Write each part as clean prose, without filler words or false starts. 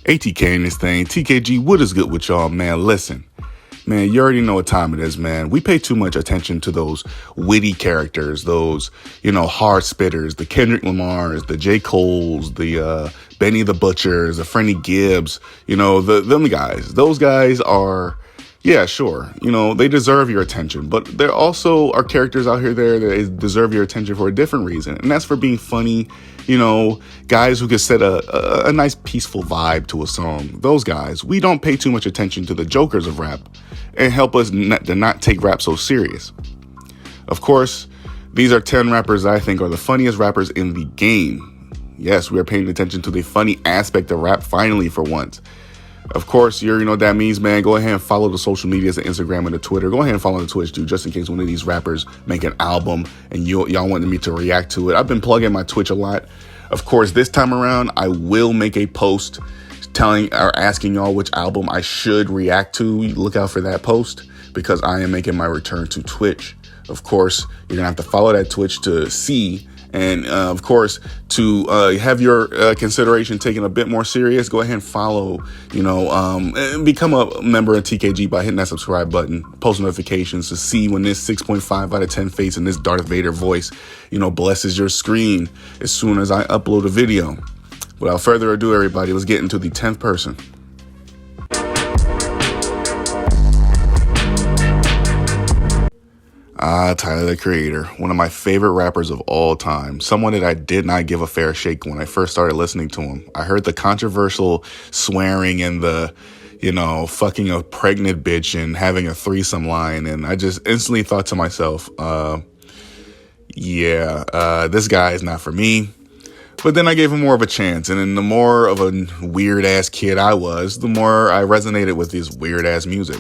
ATK in this thing. TKG, what is good with y'all, man? Listen, man, you already know what time it is, man. We pay too much attention to those witty characters, those, hard spitters, the Kendrick Lamars, the J. Coles, the Benny the Butchers, the Freddie Gibbs, them guys. Those guys are, yeah, sure, they deserve your attention. But there also are characters out here there that deserve your attention for a different reason. And that's for being funny, guys who can set a nice peaceful vibe to a song. Those guys, we don't pay too much attention to the jokers of rap and help us to not take rap so serious. Of course, these are 10 rappers I think are the funniest rappers in the game. Yes, we are paying attention to the funny aspect of rap finally for once. Of course, you know what that means, man. Go ahead and follow the social medias, the Instagram and the Twitter. Go ahead and follow the Twitch, dude, just in case one of these rappers make an album and y'all wanted me to react to it. I've been plugging my Twitch a lot. Of course, this time around, I will make a post telling or asking y'all which album I should react to. Look out for that post because I am making my return to Twitch. Of course, you're going to have to follow that Twitch to see. And, of course, to have your consideration taken a bit more serious, go ahead and follow, and become a member of TKG by hitting that subscribe button, post notifications to see when this 6.5 out of 10 face and this Darth Vader voice, blesses your screen as soon as I upload a video. Without further ado, everybody, let's get into the 10th person. Tyler, the Creator, one of my favorite rappers of all time, someone that I did not give a fair shake when I first started listening to him. I heard the controversial swearing and the, fucking a pregnant bitch and having a threesome line, and I just instantly thought to myself, this guy is not for me. But then I gave him more of a chance, and then the more of a weird-ass kid I was, the more I resonated with his weird-ass music.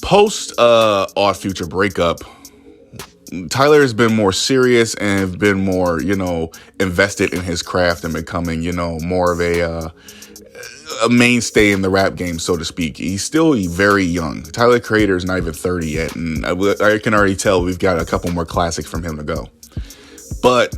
Post Odd Future breakup, Tyler has been more serious and been more, invested in his craft and becoming, more of a mainstay in the rap game, so to speak. He's still very young. Tyler, Creator, is not even 30 yet, and I can already tell we've got a couple more classics from him to go. But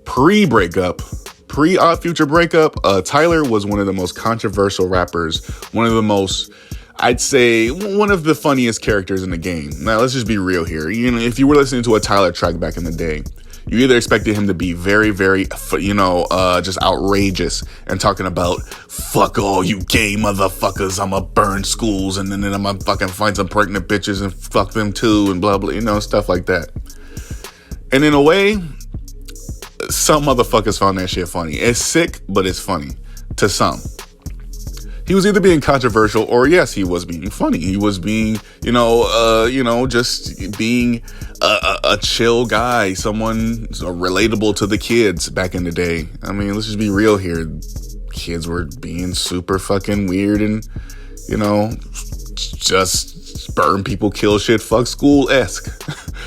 pre-breakup, pre-Odd Future breakup, Tyler was one of the most controversial rappers, one of the most, I'd say, one of the funniest characters in the game. Now, let's just be real here. If you were listening to a Tyler track back in the day, you either expected him to be very, very, just outrageous and talking about, fuck all you gay motherfuckers, I'ma burn schools, and then I'ma fucking find some pregnant bitches and fuck them too, and blah, blah, stuff like that. And in a way, some motherfuckers found that shit funny. It's sick, but it's funny to some. He was either being controversial or, yes, he was being funny. He was being, just being a chill guy, someone relatable to the kids back in the day. I mean, let's just be real here. Kids were being super fucking weird and, just burn people, kill shit, fuck school-esque.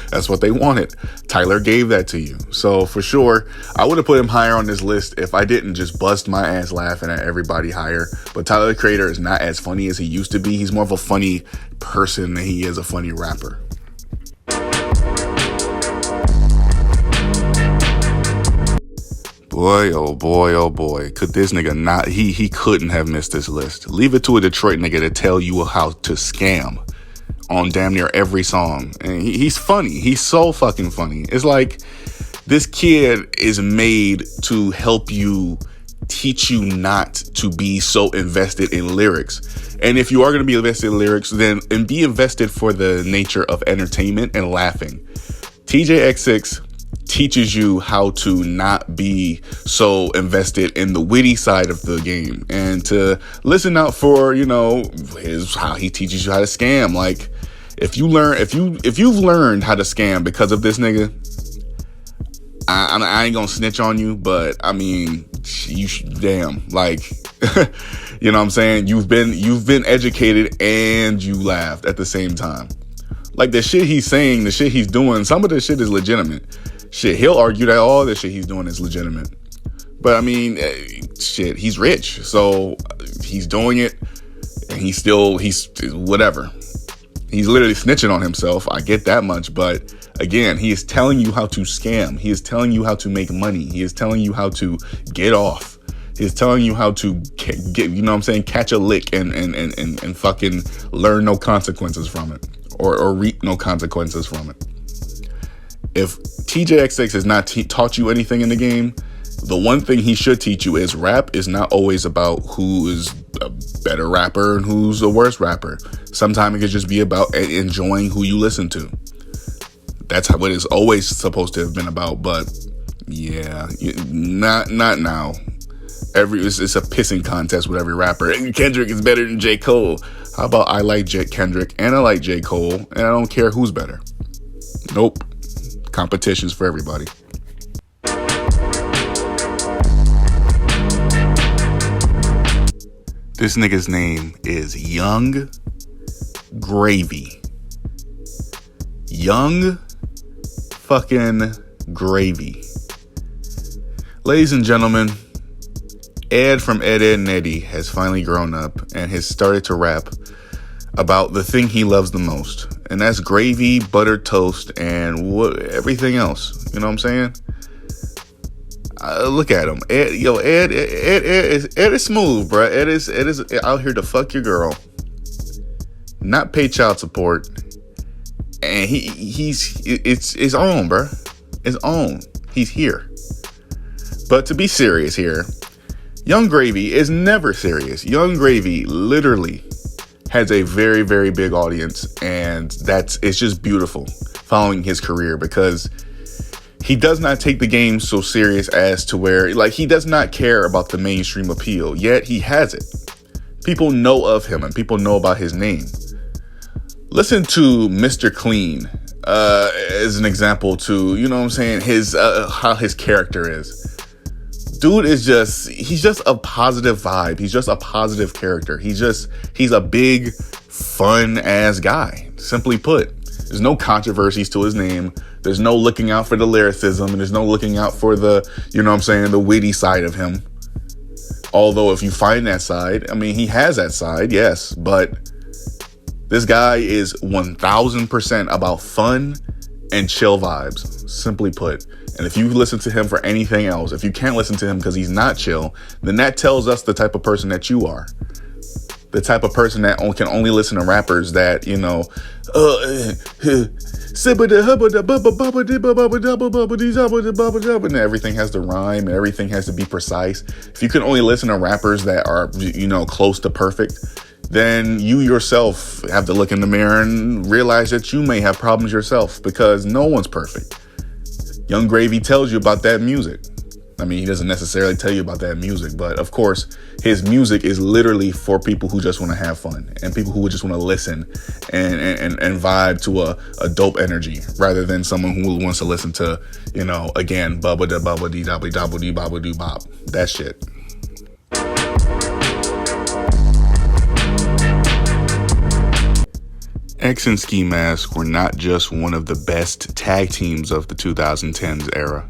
That's what they wanted. Tyler gave that to you. So for sure, I would have put him higher on this list if I didn't just bust my ass laughing at everybody higher. But Tyler, the Creator, is not as funny as he used to be. He's more of a funny person than he is a funny rapper. Boy, oh boy, oh boy. Could this nigga not, he couldn't have missed this list. Leave it to a Detroit nigga to tell you how to scam on damn near every song. And he's funny. He's so fucking funny. It's like this kid is made to help you, teach you not to be so invested in lyrics. And if you are going to be invested in lyrics, then and be invested for the nature of entertainment and laughing. TJX6 teaches you how to not be so invested in the witty side of the game and to listen out for, how he teaches you how to scam. Like, if you've learned how to scam because of this nigga, I ain't gonna snitch on you, but I mean, damn, like, you know what I'm saying? You've been educated and you laughed at the same time. Like, the shit he's saying, the shit he's doing, some of the shit is legitimate. Shit, he'll argue that all the shit he's doing is legitimate. But I mean, shit, he's rich, so he's doing it, and he's whatever. He's literally snitching on himself. I get that much, but again, he is telling you how to scam. He is telling you how to make money. He is telling you how to get off. He's telling you how to get, you know what I'm saying, catch a lick and fucking learn no consequences from it, or reap no consequences from it. If TJX6 has not taught you anything in the game, the one thing he should teach you is rap is not always about who is a better rapper and who's a worse rapper. Sometimes it could just be about enjoying who you listen to. That's what it's always supposed to have been about. But yeah, not now. It's a pissing contest with every rapper. Kendrick is better than J. Cole. How about I like Kendrick and I like J. Cole and I don't care who's better? Nope. Competitions for everybody. This nigga's name is Young Gravy. Young fucking Gravy. Ladies and gentlemen, Ed from Ed, Edd n Eddy has finally grown up and has started to rap about the thing he loves the most. And that's gravy, buttered toast, and everything else. You know what I'm saying? Look at him. Ed is smooth, bro. Ed is out here to fuck your girl, not pay child support, and it's on, bro. It's on. He's here. But to be serious here, Young Gravy is never serious. Young Gravy literally has a very, very big audience, and it's just beautiful following his career because he does not take the game so serious as to where, like, he does not care about the mainstream appeal, yet he has it. People know of him and people know about his name. Listen to Mr. Clean as an example to, you know what I'm saying, how his character is. Dude he's just a positive vibe. He's just a positive character. He's a big, fun ass guy. Simply put, there's no controversies to his name. There's no looking out for the lyricism, and there's no looking out for the, you know what I'm saying, the witty side of him. Although if you find that side, I mean, he has that side, yes, but this guy is 1000% about fun and chill vibes, simply put. And if you listen to him for anything else, if you can't listen to him because he's not chill, then that tells us the type of person that you are. The type of person that can only listen to rappers that, you know, and everything has to rhyme and everything has to be precise. If you can only listen to rappers that are, you know, close to perfect, then you yourself have to look in the mirror and realize that you may have problems yourself because no one's perfect. Young Gravy tells you about that music. I mean, he doesn't necessarily tell you about that music, but of course, his music is literally for people who just want to have fun and people who just want to listen and vibe to a dope energy rather than someone who wants to listen to, you know, again, bubba da bubba dee dabba dabba dee babba doo bop. That shit. X and Ski Mask were not just one of the best tag teams of the 2010s era.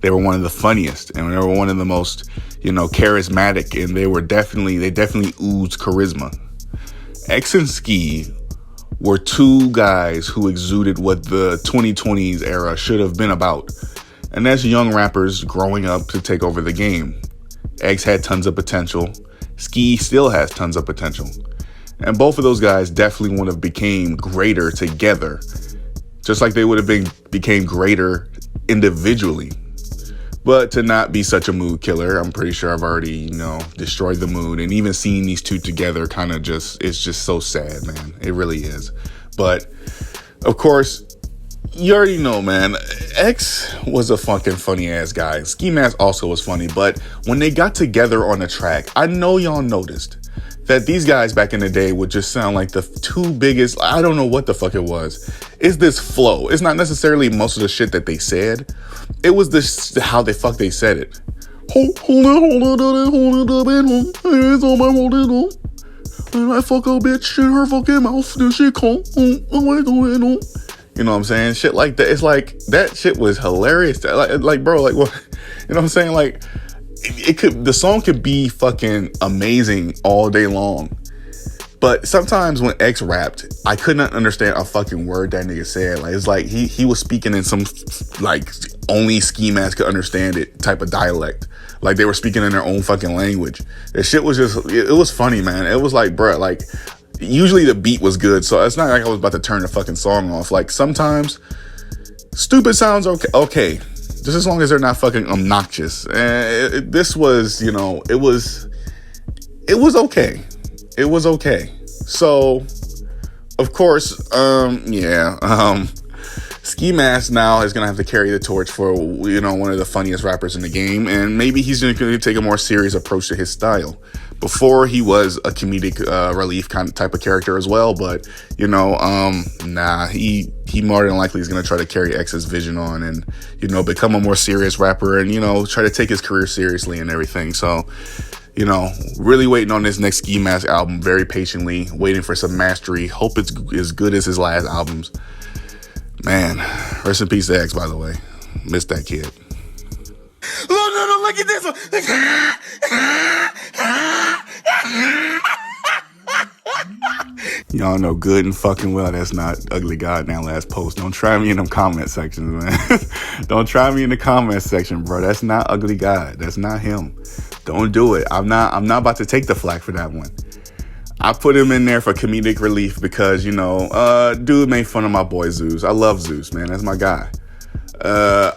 They were one of the funniest, and they were one of the most, you know, charismatic, and they definitely oozed charisma. X and Ski were two guys who exuded what the 2020s era should have been about, and that's young rappers growing up to take over the game. X had tons of potential. Ski still has tons of potential. And both of those guys definitely would have became greater together, just like they would have became greater individually. But to not be such a mood killer, I'm pretty sure I've already, you know, destroyed the mood. And even seeing these two together it's just so sad, man. It really is. But, of course, you already know, man. X was a fucking funny ass guy. Ski Mask also was funny. But when they got together on the track, I know y'all noticed that these guys back in the day would just sound like the two biggest, I don't know what the fuck it was. It's this flow. It's not necessarily most of the shit that they said. It was this how the fuck they said it. Hold it, hands on my hold it on. And I fuck a bitch in her fucking mouth. Then she come. You know what I'm saying? Shit like that. It's like, that shit was hilarious. Like bro, like what? You know what I'm saying? Like, the song could be fucking amazing all day long, But sometimes when X rapped, I could not understand a fucking word that nigga said. Like, it's like he was speaking in some, like, only Ski Mask could understand it type of dialect. Like, they were speaking in their own fucking language. That shit was just, it was funny, man. It was like, bruh, like, usually the beat was good, so it's not like I was about to turn the fucking song off. Like, sometimes stupid sounds okay. Just as long as they're not fucking obnoxious. And this was, you know, it was okay. It was okay. So, of course, Ski Mask now is going to have to carry the torch for, you know, one of the funniest rappers in the game. And maybe he's going to take a more serious approach to his style. Before, he was a comedic relief kind of type of character as well. But, you know, he more than likely is going to try to carry X's vision on and, you know, become a more serious rapper and, you know, try to take his career seriously and everything. So, you know, really waiting on this next Ski Mask album very patiently, waiting for some mastery. Hope it's as good as his last albums. Man, rest in peace to X, by the way. Missed that kid. No, look at this one. Y'all know good and fucking well that's not Ugly God in that last post. Don't try me in them comment sections, man. Don't try me in the comment section, bro. That's not Ugly God. That's not him. Don't do it. I'm not about to take the flack for that one. I put him in there for comedic relief because, you know, dude made fun of my boy Zeus. I love Zeus, man. That's my guy.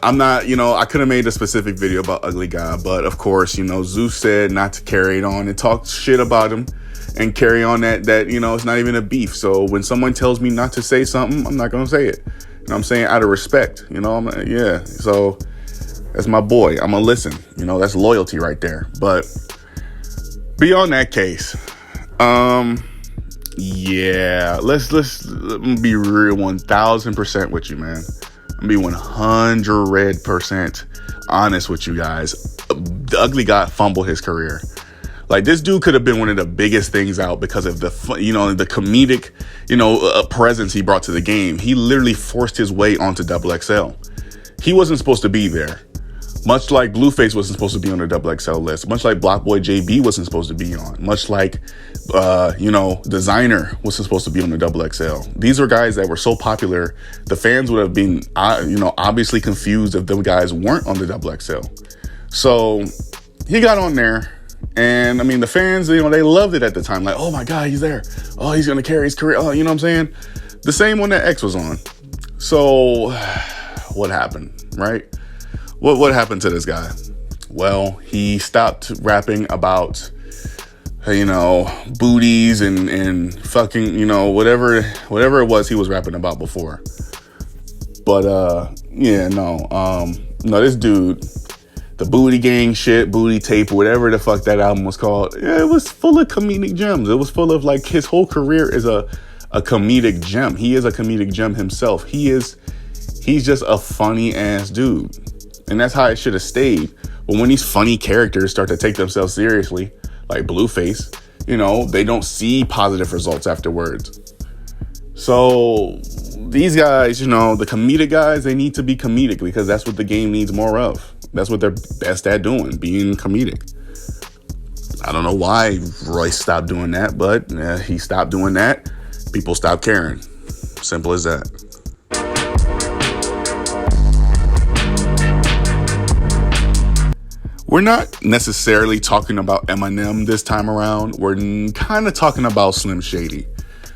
I'm not, you know, I could have made a specific video about Ugly God, but of course, you know, Zeus said not to carry it on and talk shit about him and carry on that, you know, it's not even a beef. So when someone tells me not to say something, I'm not going to say it. And I'm saying out of respect, you know, yeah. So that's my boy. I'm going to listen, you know, that's loyalty right there. But beyond that case, yeah, let me be real 1000% with you, man. I'm be 100% honest with you guys. The Ugly God fumbled his career. Like, this dude could have been one of the biggest things out because of the, you know, the comedic, you know, presence he brought to the game. He literally forced his way onto XXL. He wasn't supposed to be there. Much like Blueface wasn't supposed to be on the XXL list. Much like Blockboy JB wasn't supposed to be on. Much like, you know, Designer wasn't supposed to be on the XXL. These are guys that were so popular, the fans would have been, you know, obviously confused if them guys weren't on the XXL. So he got on there. And I mean, the fans, you know, they loved it at the time. Like, oh my God, he's there. Oh, he's going to carry his career. Oh, you know what I'm saying? The same one that X was on. So what happened, right? What happened to this guy? Well, he stopped rapping about, you know, booties and fucking, you know, whatever it was he was rapping about before. But, yeah, no, this dude, the Booty Gang shit, Booty Tape, whatever the fuck that album was called, yeah, it was full of comedic gems. It was full of, like, his whole career is a comedic gem. He is a comedic gem himself. He's just a funny ass dude. And that's how it should have stayed. But when these funny characters start to take themselves seriously, like Blueface, you know, they don't see positive results afterwards. So these guys, you know, the comedic guys, they need to be comedic because that's what the game needs more of. That's what they're best at doing, being comedic. I don't know why Royce stopped doing that, but he stopped doing that. People stopped caring. Simple as that. We're not necessarily talking about Eminem this time around. We're kind of talking about Slim Shady.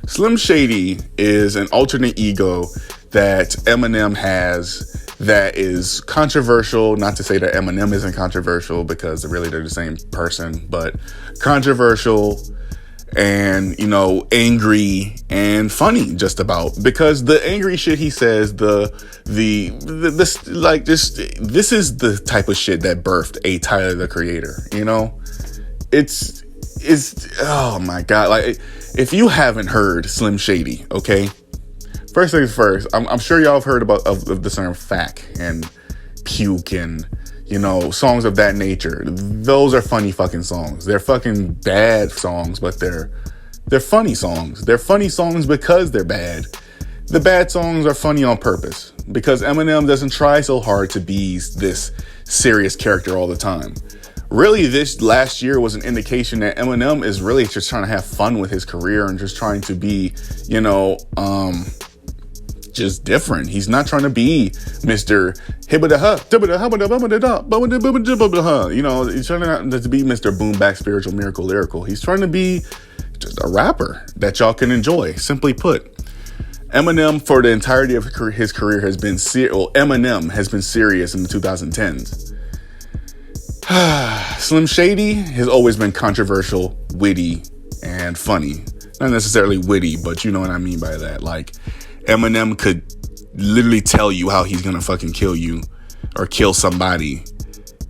Slim Shady is an alternate ego that Eminem has that is controversial. Not to say that Eminem isn't controversial because really they're the same person, but controversial and, you know, angry and funny just about, because the angry shit he says, this is the type of shit that birthed a Tyler the Creator, you know? It's oh my God. Like, if you haven't heard Slim Shady, okay? First things first, I'm sure y'all have heard of the term fack and puke and, you know, songs of that nature. Those are funny fucking songs. They're fucking bad songs, but they're funny songs. They're funny songs because they're bad. The bad songs are funny on purpose because Eminem doesn't try so hard to be this serious character all the time. really this last year was an indication that Eminem is really just trying to have fun with his career and just trying to be, just different. He's not trying to be Mr. He's trying not to be Mr. Boom Back Spiritual Miracle Lyrical. He's trying to be just a rapper that y'all can enjoy. Simply put, Eminem for the entirety of his career has been Eminem has been serious in the 2010s. Slim Shady has always been controversial, witty, and funny. Not necessarily witty, but you know what I mean by that. Like, Eminem could literally tell you how he's gonna fucking kill you or kill somebody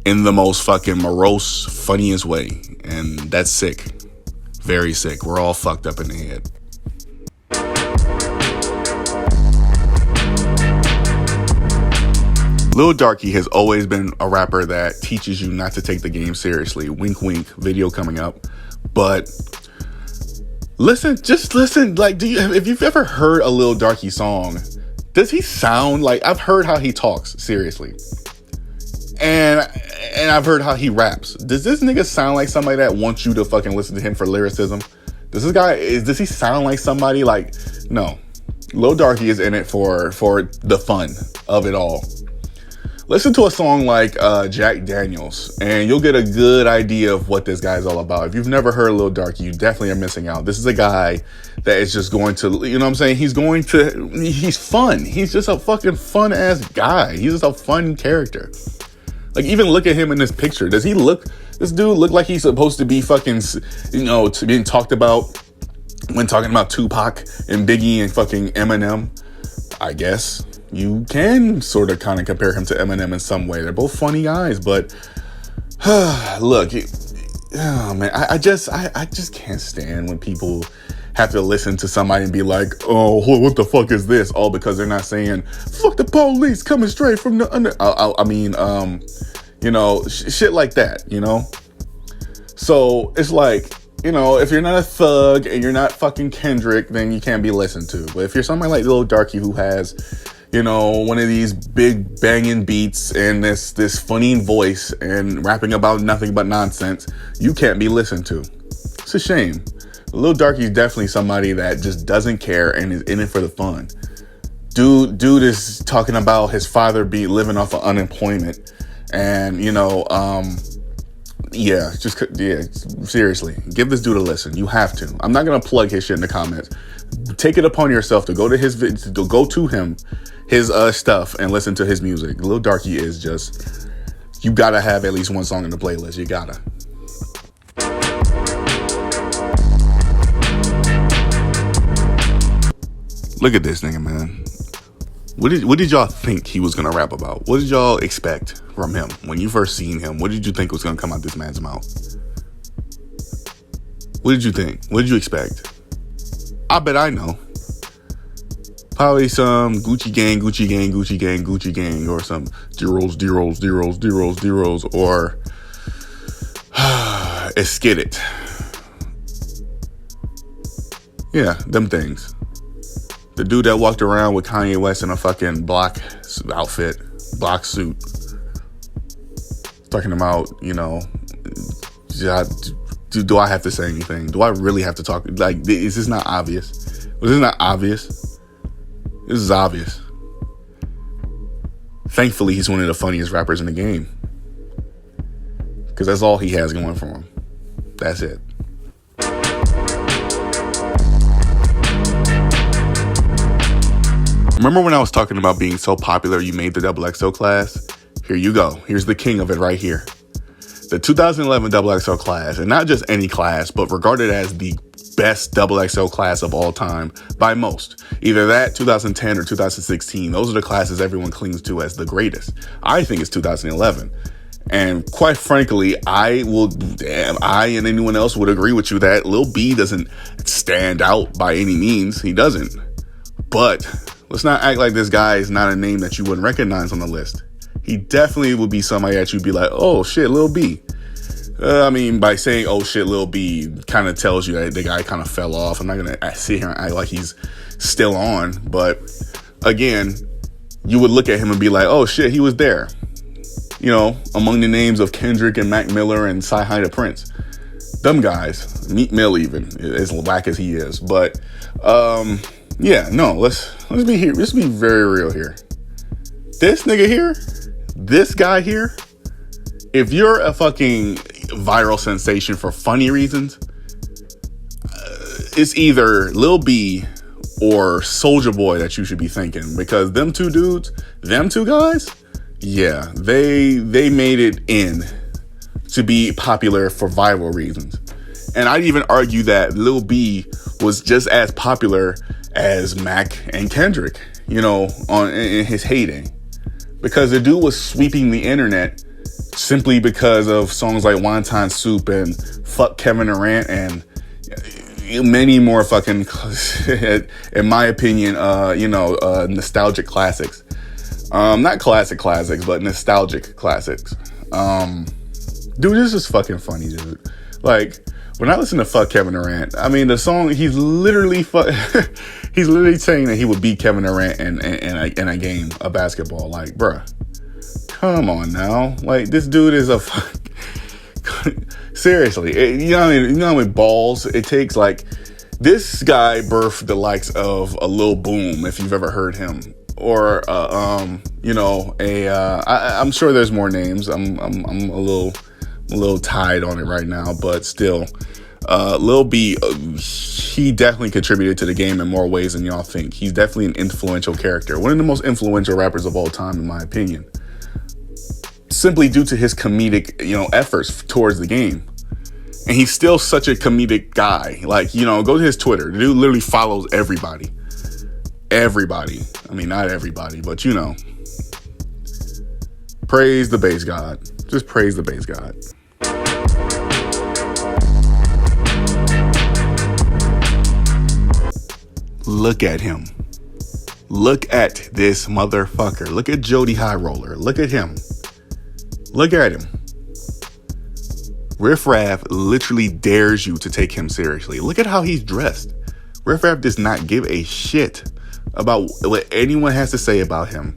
in the most fucking morose, funniest way. And that's sick. Very sick. We're all fucked up in the head. Lil Darky has always been a rapper that teaches you not to take the game seriously. Wink, wink. Video coming up. But just listen. Like, if you've ever heard a Lil Darky song, does he sound like, I've heard how he talks, seriously. And I've heard how he raps. Does this nigga sound like somebody that wants you to fucking listen to him for lyricism? Does he sound like somebody like, no. Lil Darky is in it for the fun of it all. Listen to a song like Jack Daniels, and you'll get a good idea of what this guy's all about. If you've never heard Lil Darky, you definitely are missing out. This is a guy that is just going to, you know what I'm saying? He's fun. He's just a fucking fun-ass guy. He's just a fun character. Like, even look at him in this picture. This dude look like he's supposed to be fucking, to being talked about when talking about Tupac and Biggie and fucking Eminem, I guess. You can sort of kind of compare him to Eminem in some way. They're both funny guys, but look, man, I just can't stand when people have to listen to somebody and be like, oh, what the fuck is this? All because they're not saying, fuck the police coming straight from the under. Shit like that, So it's like, if you're not a thug and you're not fucking Kendrick, then you can't be listened to. But if you're somebody like Lil Darky who has, one of these big banging beats and this funny voice and rapping about nothing but nonsense, you can't be listened to. It's a shame. Lil Darky's definitely somebody that just doesn't care and is in it for the fun. Dude is talking about his father living off of unemployment, and seriously, give this dude a listen. You have to. I'm not gonna plug his shit in the comments. Take it upon yourself to go to his stuff and listen to his music. Lil Darky is just, you gotta have at least one song in the playlist. You gotta. Look at this nigga, man. What did y'all think he was gonna rap about? What did y'all expect from him when you first seen him? What did you think was gonna come out this man's mouth? What did you think? What did you expect? I bet I know. Probably some Gucci gang, Gucci gang, Gucci gang, Gucci gang, or some zeros, or Skid It. Yeah, them things. The dude that walked around with Kanye West in a fucking black suit. Talking about, do I have to say anything? Do I really have to talk? Like, is this not obvious? Was this not obvious? This is obvious. Thankfully, he's one of the funniest rappers in the game. Because that's all he has going for him. That's it. Remember when I was talking about being so popular you made the XXL class? Here you go. Here's the king of it right here. The 2011 XXL class, and not just any class, but regarded as the best XXL class of all time by most. Either that, 2010, or 2016. Those are the classes everyone clings to as the greatest. I think it's 2011. And quite frankly, I and anyone else would agree with you that Lil B doesn't stand out by any means. He doesn't. But let's not act like this guy is not a name that you wouldn't recognize on the list. He definitely would be somebody that you'd be like, oh shit, Lil B. By saying, oh shit, Lil B kind of tells you that the guy kind of fell off. I'm not going to sit here and act like he's still on. But again, you would look at him and be like, oh shit, he was there. among the names of Kendrick and Mac Miller and Sci-Hi the Prince. Them guys, Meek Mill even, as whack as he is. But, let's be here. Let's be very real here. This nigga here, this guy here, if you're a fucking viral sensation for funny reasons, it's either Lil B or Soulja Boy that you should be thinking, because them two dudes, them two guys, yeah, they made it in to be popular for viral reasons. And I'd even argue that Lil B was just as popular as Mac and Kendrick, in his heyday, because the dude was sweeping the internet simply because of songs like Wonton Soup and Fuck Kevin Durant and many more fucking, in my opinion, nostalgic classics. Not classics, but nostalgic classics. Dude, this is fucking funny, dude. Like, when I listen to Fuck Kevin Durant, I mean, the song, he's literally saying that he would beat Kevin Durant in a game of basketball. Like, bruh, come on now. Like, this dude is a seriously, you know how many balls it takes? Like, this guy birthed the likes of a Lil Boom, if you've ever heard him, or I'm sure there's more names. I'm a little tied on it right now, but still, Lil B, he definitely contributed to the game in more ways than y'all think. He's definitely an influential character, one of the most influential rappers of all time, in my opinion, simply due to his comedic, efforts towards the game. And he's still such a comedic guy. Like, go to his Twitter. The dude literally follows everybody. Everybody. I mean, not everybody, but praise the bass god. Just praise the bass god. Look at him. Look at this motherfucker. Look at Jody High Roller. Look at him. Look at him. Riffraff literally dares you to take him seriously. Look at how he's dressed. Riffraff does not give a shit about what anyone has to say about him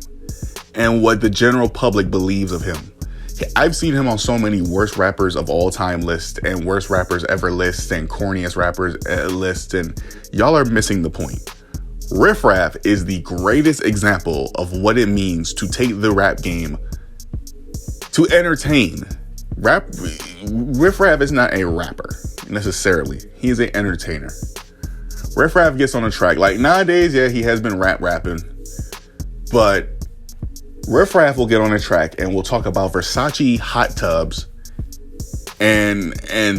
and what the general public believes of him. I've seen him on so many worst rappers of all time lists and worst rappers ever lists and corniest rappers lists, and y'all are missing the point. Riffraff is the greatest example of what it means to take the rap game to entertain. Riffraff is not a rapper necessarily. He is an entertainer. Riffraff gets on a track. Like, nowadays, yeah, he has been rapping, but Riffraff will get on a track and we'll talk about Versace hot tubs and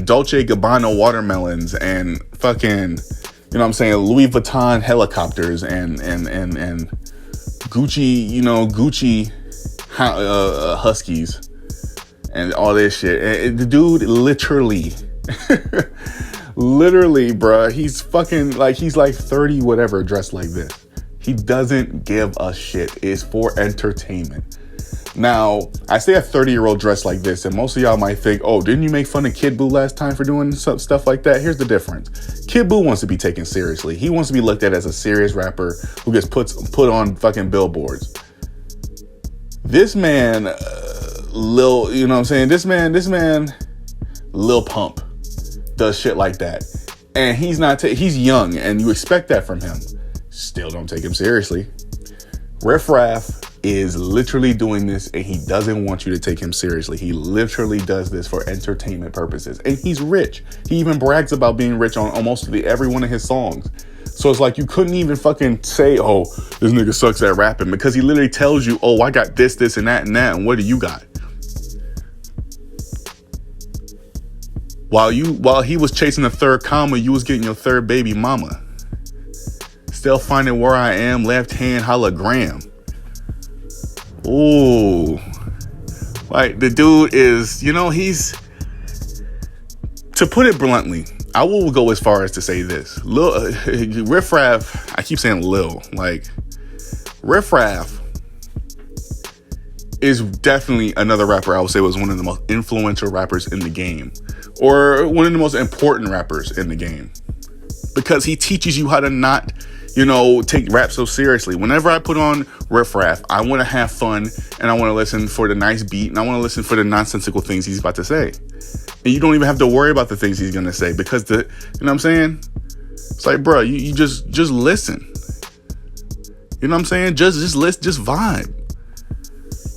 Dolce Gabbana watermelons and fucking, Louis Vuitton helicopters and Gucci, Gucci huskies and all this shit. And the dude literally, bruh, he's fucking like, he's like 30 whatever dressed like this. He doesn't give a shit. It's for entertainment. Now, I say a 30-year-old dressed like this, and most of y'all might think, oh, didn't you make fun of Kid Buu last time for doing stuff like that? Here's the difference. Kid Buu wants to be taken seriously. He wants to be looked at as a serious rapper who gets put on fucking billboards. This man, Lil, you know what I'm saying? This man, Lil Pump, does shit like that. And he's young, and you expect that from him. Still don't take him seriously. Riffraff is literally doing this, and he doesn't want you to take him seriously. He literally does this for entertainment purposes. And he's rich. He even brags about being rich on almost every one of his songs. So it's like you couldn't even fucking say, oh, this nigga sucks at rapping, because he literally tells you, oh, I got this, and that, and what do you got? While he was chasing the third comma, you was getting your third baby mama. Still finding where I am, left hand hologram. Ooh. Like, the dude is, he's, to put it bluntly, I will go as far as to say this. Riffraff, I keep saying Lil, like, Riffraff is definitely another rapper I would say was one of the most influential rappers in the game, or one of the most important rappers in the game, because he teaches you how to not take rap so seriously. Whenever I put on Riffraff, I want to have fun, and I want to listen for the nice beat, and I want to listen for the nonsensical things he's about to say. And you don't even have to worry about the things he's going to say, because you know what I'm saying? It's like, bro, you just listen. You know what I'm saying? Just listen, just vibe.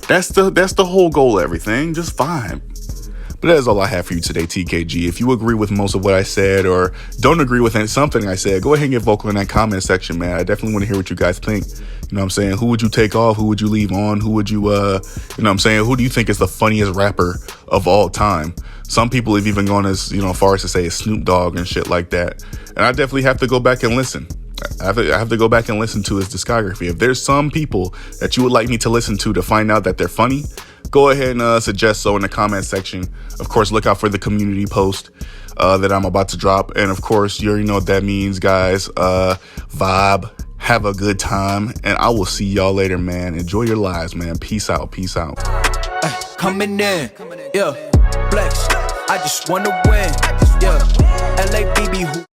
That's the whole goal of everything. Just vibe. But that is all I have for you today, TKG. If you agree with most of what I said or don't agree with something I said, go ahead and get vocal in that comment section, man. I definitely want to hear what you guys think. You know what I'm saying? Who would you take off? Who would you leave on? Who would you, you know what I'm saying? Who do you think is the funniest rapper of all time? Some people have even gone as, far as to say Snoop Dogg and shit like that. And I definitely have to go back and listen. I have to go back and listen to his discography. If there's some people that you would like me to listen to find out that they're funny, go ahead and suggest so in the comment section. Of course, look out for the community post that I'm about to drop. And of course, you already know what that means, guys. Vibe, have a good time, and I will see y'all later, man. Enjoy your lives, man. Peace out. Peace out. Coming in, yeah, flex. I just wanna win, yeah. LABB,